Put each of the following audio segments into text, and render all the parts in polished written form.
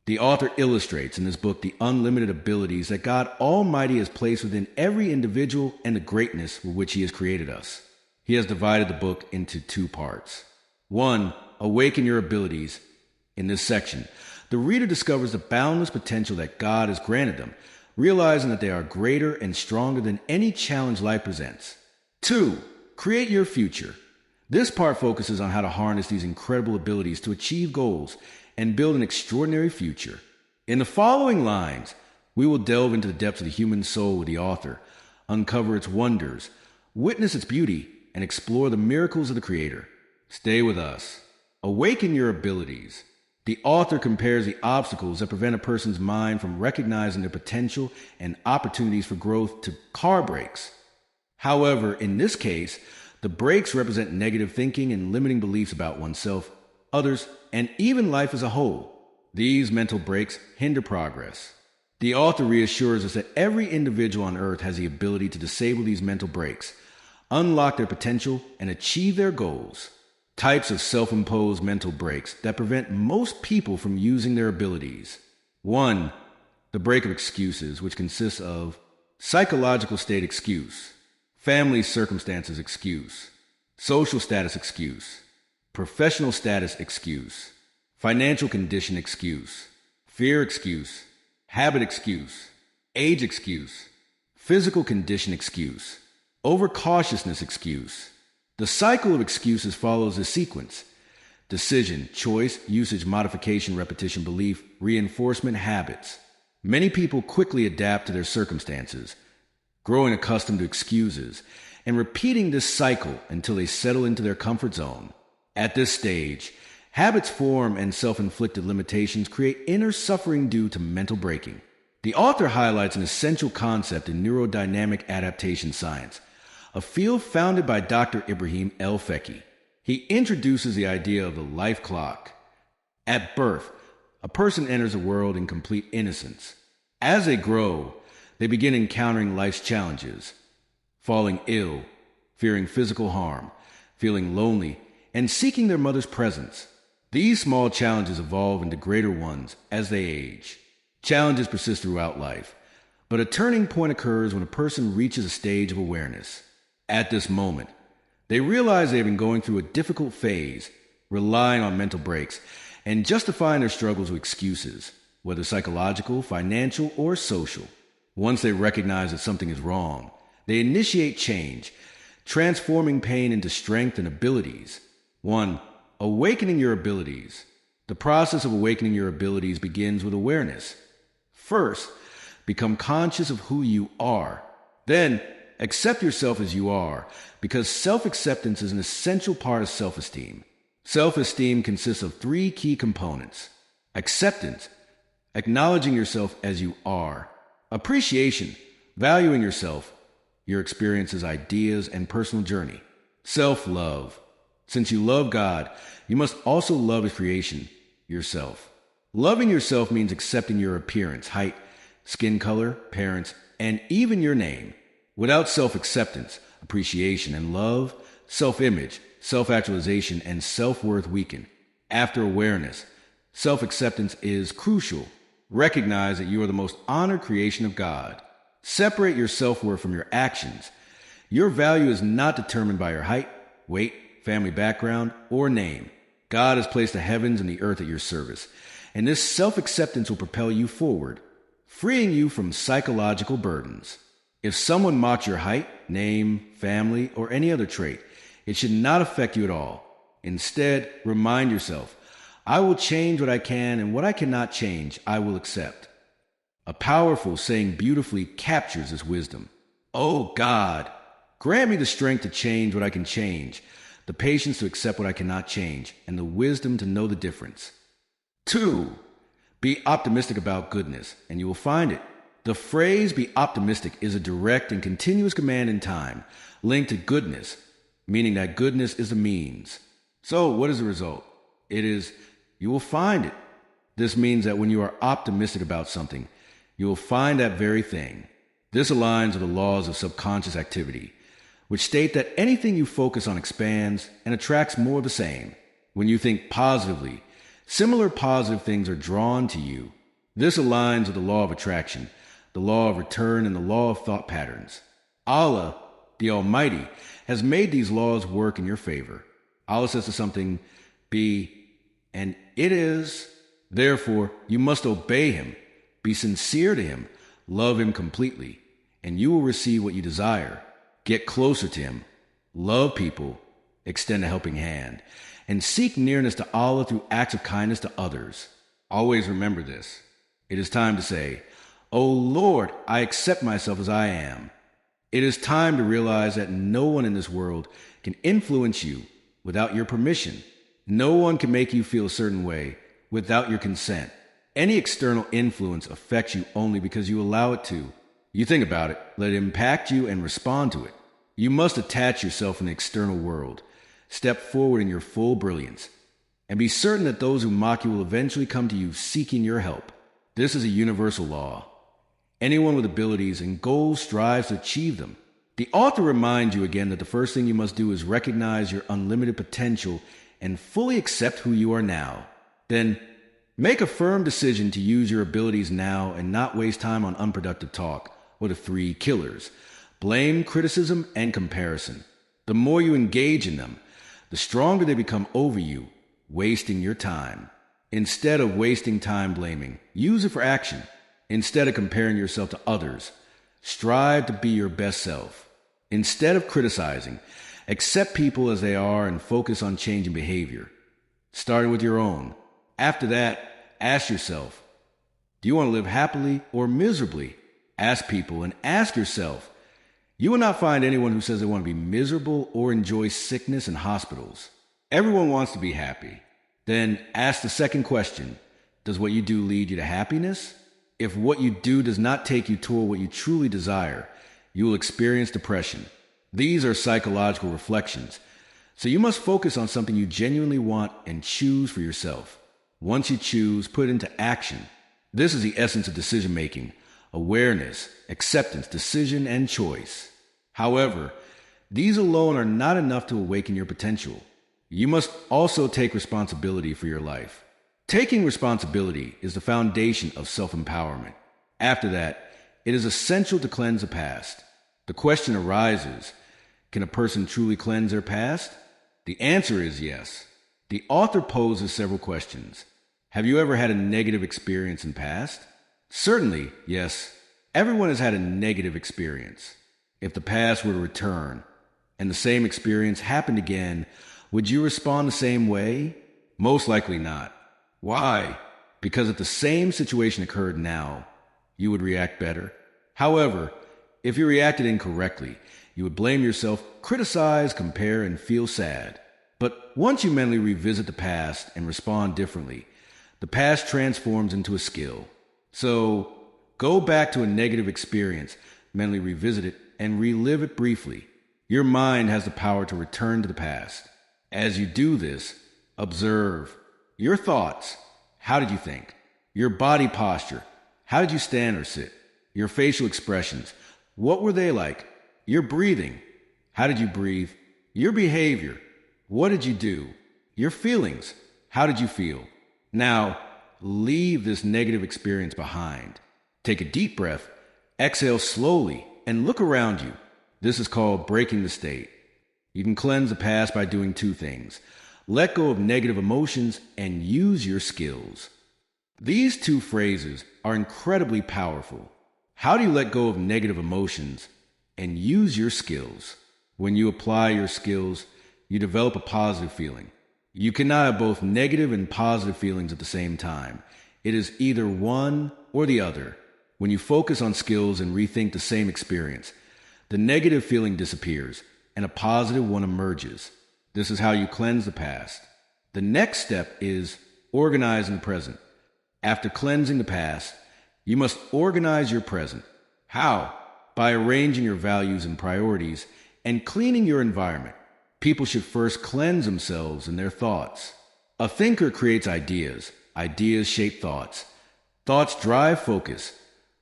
The author illustrates in this book the unlimited abilities that God Almighty has placed within every individual and the greatness with which He has created us. He has divided the book into two parts. 1. Awaken your abilities. In this section, the reader discovers the boundless potential that God has granted them, realizing that they are greater and stronger than any challenge life presents. 2. Create your future. This part focuses on how to harness these incredible abilities to achieve goals and build an extraordinary future. In the following lines, we will delve into the depths of the human soul with the author, uncover its wonders, witness its beauty, and explore the miracles of the Creator. Stay with us. Awaken your abilities. The author compares the obstacles that prevent a person's mind from recognizing their potential and opportunities for growth to car brakes. However, in this case, the brakes represent negative thinking and limiting beliefs about oneself, others, and even life as a whole. These mental brakes hinder progress. The author reassures us that every individual on earth has the ability to disable these mental brakes, unlock their potential, and achieve their goals. Types of self-imposed mental brakes that prevent most people from using their abilities. 1. The brake of excuses, which consists of psychological state excuse, family circumstances excuse, social status excuse, professional status excuse, financial condition excuse, fear excuse, habit excuse, age excuse, physical condition excuse, overcautiousness excuse. The cycle of excuses follows a sequence: decision, choice, usage, modification, repetition, belief, reinforcement, habits. Many people quickly adapt to their circumstances, growing accustomed to excuses and repeating this cycle until they settle into their comfort zone. At this stage, habits form and self-inflicted limitations create inner suffering due to mental breaking. The author highlights an essential concept in neurodynamic adaptation science, a field founded by Dr. Ibrahim El-Fiky. He introduces the idea of the life clock. At birth, a person enters the world in complete innocence. As they grow, they begin encountering life's challenges, falling ill, fearing physical harm, feeling lonely, and seeking their mother's presence. These small challenges evolve into greater ones as they age. Challenges persist throughout life, but a turning point occurs when a person reaches a stage of awareness. At this moment, they realize they have been going through a difficult phase, relying on mental breaks, and justifying their struggles with excuses, whether psychological, financial, or social. Once they recognize that something is wrong, they initiate change, transforming pain into strength and abilities. 1. Awakening your abilities. The process of awakening your abilities begins with awareness. First, become conscious of who you are. Then, accept yourself as you are, because self-acceptance is an essential part of self-esteem. Self-esteem consists of three key components: acceptance, acknowledging yourself as you are; appreciation, valuing yourself, your experiences, ideas, and personal journey; self-love. Since you love God, you must also love His creation, yourself. Loving yourself means accepting your appearance, height, skin color, parents, and even your name. Without self-acceptance, appreciation, and love, self-image, self-actualization, and self-worth weaken. After awareness, self-acceptance is crucial. Recognize that you are the most honored creation of God. Separate your self-worth from your actions. Your value is not determined by your height, weight, family background, or name. God has placed the heavens and the earth at your service, and this self-acceptance will propel you forward, freeing you from psychological burdens. If someone mocks your height, name, family, or any other trait, it should not affect you at all. Instead, remind yourself, I will change what I can, and what I cannot change, I will accept. A powerful saying beautifully captures this wisdom. Oh God, grant me the strength to change what I can change, the patience to accept what I cannot change, and the wisdom to know the difference. 2. Be optimistic about goodness, and you will find it. The phrase be optimistic is a direct and continuous command in time, linked to goodness, meaning that goodness is the means. So what is the result? It is, you will find it. This means that when you are optimistic about something, you will find that very thing. This aligns with the laws of subconscious activity, which state that anything you focus on expands and attracts more of the same. When you think positively, Similar positive things are drawn to you. This aligns with the law of attraction, the law of return, and the law of thought patterns. Allah, the Almighty, has made these laws work in your favor. Allah says to something, be, and it is. Therefore, you must obey Him, be sincere to Him, love Him completely, and you will receive what you desire. Get closer to Him, love people, extend a helping hand, and seek nearness to Allah through acts of kindness to others. Always remember this. It is time to say, "O Lord, I accept myself as I am." It is time to realize that no one in this world can influence you without your permission. No one can make you feel a certain way without your consent. Any external influence affects you only because you allow it to. You think about it, let it impact you, and respond to it. You must attach yourself in the external world. Step forward in your full brilliance, and be certain that those who mock you will eventually come to you seeking your help. This is a universal law. Anyone with abilities and goals strives to achieve them. The author reminds you again that the first thing you must do is recognize your unlimited potential and fully accept who you are now. Then, make a firm decision to use your abilities now and not waste time on unproductive talk, or the three killers: blame, criticism, and comparison. The more you engage in them, the stronger they become over you, wasting your time. Instead of wasting time blaming, use it for action. Instead of comparing yourself to others, strive to be your best self. Instead of criticizing, accept people as they are and focus on changing behavior, starting with your own. After that, ask yourself, do you want to live happily or miserably? Ask people and ask yourself. You will not find anyone who says they want to be miserable or enjoy sickness in hospitals. Everyone wants to be happy. Then ask the second question, does what you do lead you to happiness? If what you do does not take you toward what you truly desire, you will experience depression. These are psychological reflections. So you must focus on something you genuinely want and choose for yourself. Once you choose, put it into action. This is the essence of decision-making: awareness, acceptance, decision, and choice. However, these alone are not enough to awaken your potential. You must also take responsibility for your life. Taking responsibility is the foundation of self-empowerment. After that, it is essential to cleanse the past. The question arises, can a person truly cleanse their past? The answer is yes. The author poses several questions. Have you ever had a negative experience in past? Certainly, yes. Everyone has had a negative experience. If the past were to return, and the same experience happened again, would you respond the same way? Most likely not. Why? Because if the same situation occurred now, you would react better. However, if you reacted incorrectly, you would blame yourself, criticize, compare, and feel sad. But once you mentally revisit the past and respond differently, the past transforms into a skill. So, go back to a negative experience, mentally revisit it, and relive it briefly. Your mind has the power to return to the past. As you do this, observe your thoughts. How did you think? Your body posture. How did you stand or sit? Your facial expressions. What were they like? Your breathing. How did you breathe? Your behavior. What did you do? Your feelings. How did you feel? Now, leave this negative experience behind. Take a deep breath, exhale slowly, and look around you. This is called breaking the state. You can cleanse the past by doing two things: let go of negative emotions and use your skills. These two phrases are incredibly powerful. How do you let go of negative emotions and use your skills? When you apply your skills, you develop a positive feeling. You cannot have both negative and positive feelings at the same time. It is either one or the other. When you focus on skills and rethink the same experience, the negative feeling disappears and a positive one emerges. This is how you cleanse the past. The next step is organizing the present. After cleansing the past, you must organize your present. How? By arranging your values and priorities and cleaning your environment. People should first cleanse themselves and their thoughts. A thinker creates ideas. Ideas shape thoughts. Thoughts drive focus.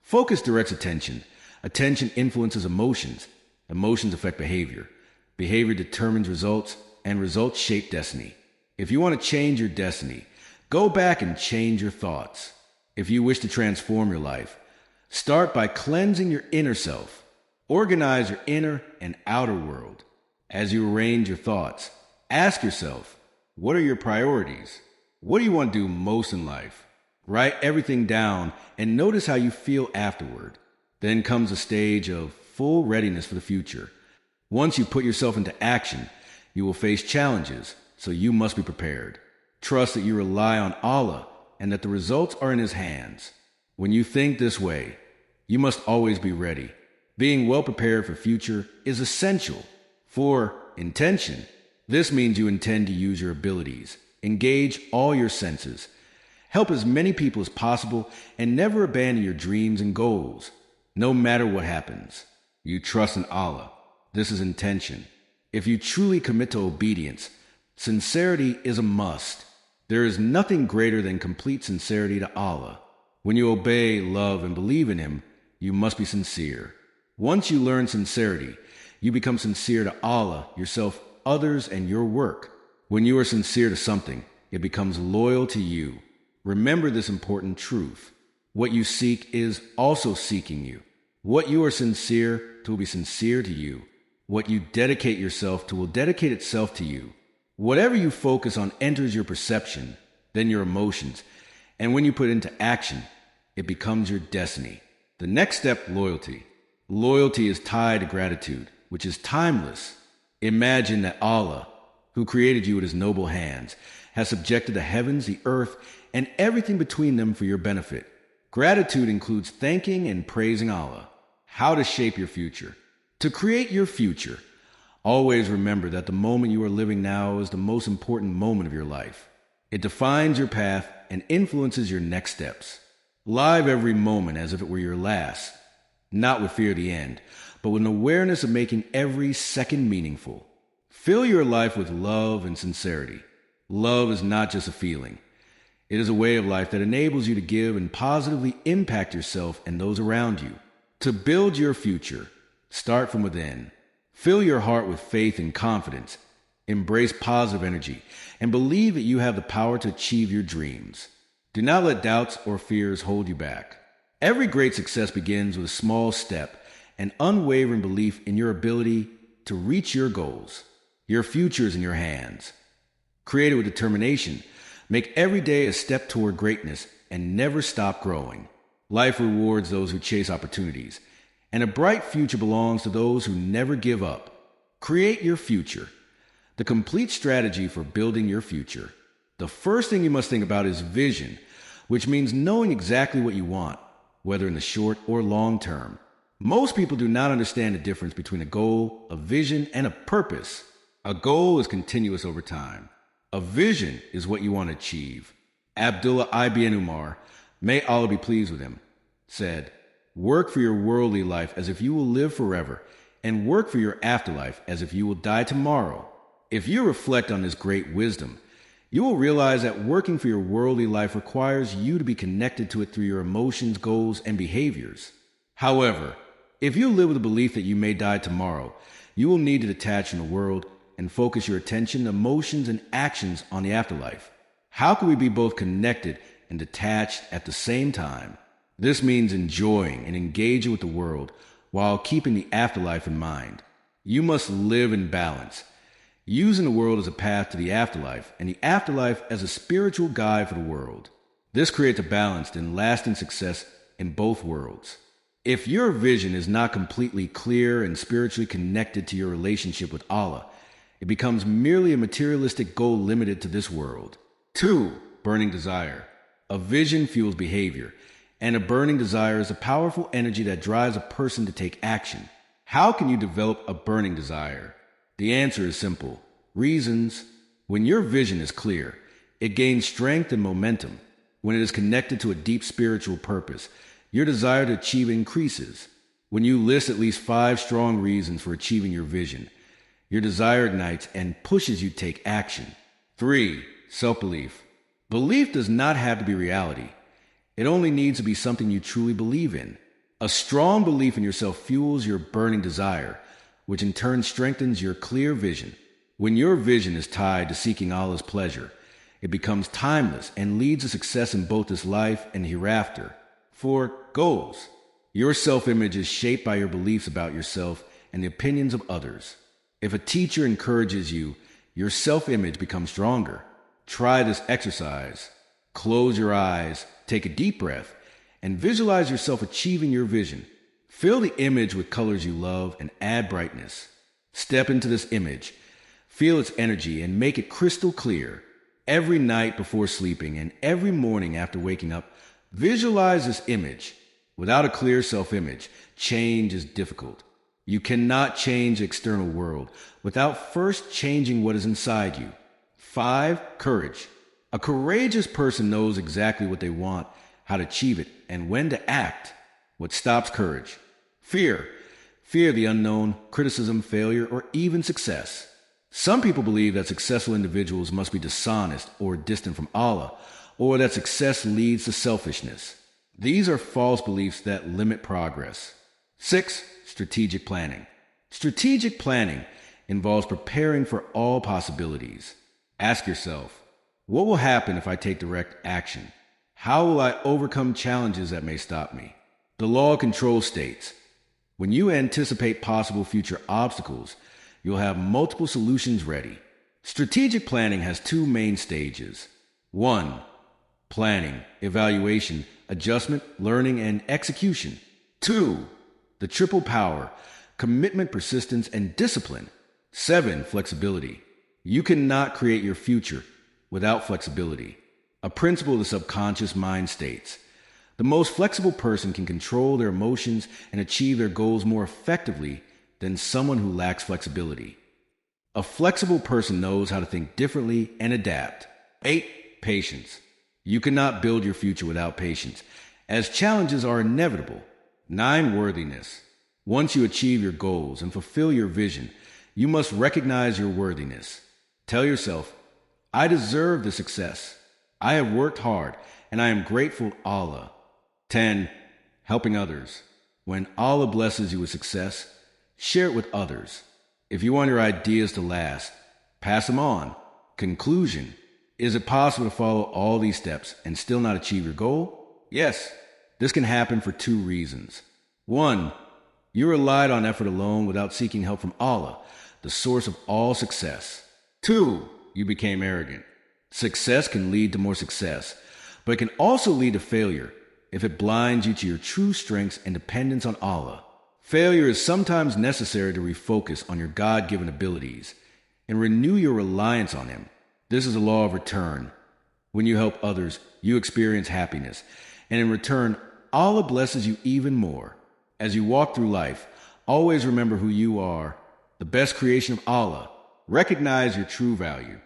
Focus directs attention. Attention influences emotions. Emotions affect behavior. Behavior determines results, and results shape destiny. If you want to change your destiny, Go back and change your thoughts. If you wish to transform your life, start by cleansing your inner self. Organize your inner and outer world. As you arrange your thoughts, ask yourself, what are your priorities? What do you want to do most in life? Write everything down and notice how you feel afterward. Then comes a stage of full readiness for the future. Once you put yourself into action, you will face challenges, so you must be prepared. Trust that you rely on Allah and that the results are in His hands. When you think this way, you must always be ready. Being well prepared for future is essential. For intention, this means you intend to use your abilities, engage all your senses, help as many people as possible, and never abandon your dreams and goals, no matter what happens. You trust in Allah. This is intention. If you truly commit to obedience, sincerity is a must. There is nothing greater than complete sincerity to Allah. When you obey, love, and believe in Him, you must be sincere. Once you learn sincerity, you become sincere to Allah, yourself, others, and your work. When you are sincere to something, it becomes loyal to you. Remember this important truth. What you seek is also seeking you. What you are sincere to will be sincere to you. What you dedicate yourself to will dedicate itself to you. Whatever you focus on enters your perception, then your emotions, and when you put it into action, it becomes your destiny. The next step, loyalty. Loyalty is tied to gratitude, which is timeless. Imagine that Allah, who created you with His noble hands, has subjected the heavens, the earth, and everything between them for your benefit. Gratitude includes thanking and praising Allah. How to shape your future. To create your future, always remember that the moment you are living now is the most important moment of your life. It defines your path and influences your next steps. Live every moment as if it were your last, not with fear of the end, but with an awareness of making every second meaningful. Fill your life with love and sincerity. Love is not just a feeling. It is a way of life that enables you to give and positively impact yourself and those around you. To build your future, start from within. Fill your heart with faith and confidence. Embrace positive energy and believe that you have the power to achieve your dreams. Do not let doubts or fears hold you back. Every great success begins with a small step and unwavering belief in your ability to reach your goals. Your future is in your hands. Create it with determination. Make every day a step toward greatness and never stop growing. Life rewards those who chase opportunities, and a bright future belongs to those who never give up. Create your future. The complete strategy for building your future. The first thing you must think about is vision, which means knowing exactly what you want, whether in the short or long term. Most people do not understand the difference between a goal, a vision, and a purpose. A goal is continuous over time. A vision is what you want to achieve. Abdullah ibn Umar, may Allah be pleased with him, said, "Work for your worldly life as if you will live forever, and work for your afterlife as if you will die tomorrow." If you reflect on this great wisdom, you will realize that working for your worldly life requires you to be connected to it through your emotions, goals, and behaviors. However, if you live with the belief that you may die tomorrow, you will need to detach from the world and focus your attention, emotions, and actions on the afterlife. How can we be both connected and detached at the same time? This means enjoying and engaging with the world while keeping the afterlife in mind. You must live in balance, using the world as a path to the afterlife and the afterlife as a spiritual guide for the world. This creates a balanced and lasting success in both worlds. If your vision is not completely clear and spiritually connected to your relationship with Allah, it becomes merely a materialistic goal limited to this world. 2. Burning desire. A vision fuels behavior, and a burning desire is a powerful energy that drives a person to take action. How can you develop a burning desire? The answer is simple. Reasons. When your vision is clear, it gains strength and momentum. When it is connected to a deep spiritual purpose, your desire to achieve increases. When you list at least 5 strong reasons for achieving your vision, your desire ignites and pushes you to take action. 3. Self-belief. Belief does not have to be reality. It only needs to be something you truly believe in. A strong belief in yourself fuels your burning desire, which in turn strengthens your clear vision. When your vision is tied to seeking Allah's pleasure, It becomes timeless and leads to success in both this life and hereafter. 4. Goals. Your self-image is shaped by your beliefs about yourself and the opinions of others. If a teacher encourages you, your self-image becomes stronger. Try this exercise. Close your eyes, take a deep breath, and visualize yourself achieving your vision. Fill the image with colors you love and add brightness. Step into this image. Feel its energy and make it crystal clear. Every night before sleeping and every morning after waking up, visualize this image. Without a clear self-image, change is difficult. You cannot change the external world without first changing what is inside you. 5. Courage. A courageous person knows exactly what they want, how to achieve it, and when to act. What stops courage? Fear. Fear the unknown, criticism, failure, or even success. Some people believe that successful individuals must be dishonest or distant from Allah, or that success leads to selfishness. These are false beliefs that limit progress. 6. Strategic planning. Strategic planning involves preparing for all possibilities. Ask yourself, what will happen if I take direct action? How will I overcome challenges that may stop me? The law of control states, when you anticipate possible future obstacles, you'll have multiple solutions ready. Strategic planning has 2 main stages. 1. Planning, evaluation, adjustment, learning, and execution. 2. The triple power, commitment, persistence, and discipline. 7. Flexibility. You cannot create your future without flexibility. A principle of the subconscious mind states, the most flexible person can control their emotions and achieve their goals more effectively than someone who lacks flexibility. A flexible person knows how to think differently and adapt. 8. Patience. You cannot build your future without patience, as challenges are inevitable. 9. Worthiness. Once you achieve your goals and fulfill your vision, you must recognize your worthiness. Tell yourself, I deserve the success. I have worked hard, and I am grateful to Allah. 10. Helping others. When Allah blesses you with success, share it with others. If you want your ideas to last, pass them on. Conclusion. Is it possible to follow all these steps and still not achieve your goal? Yes. This can happen for 2 reasons. 1. You relied on effort alone without seeking help from Allah, the source of all success. 2. You became arrogant. Success can lead to more success, but it can also lead to failure if it blinds you to your true strengths and dependence on Allah. Failure is sometimes necessary to refocus on your God-given abilities and renew your reliance on Him. This is a law of return. When you help others, you experience happiness, and in return, Allah blesses you even more. As you walk through life, always remember who you are, the best creation of Allah. Recognize your true value.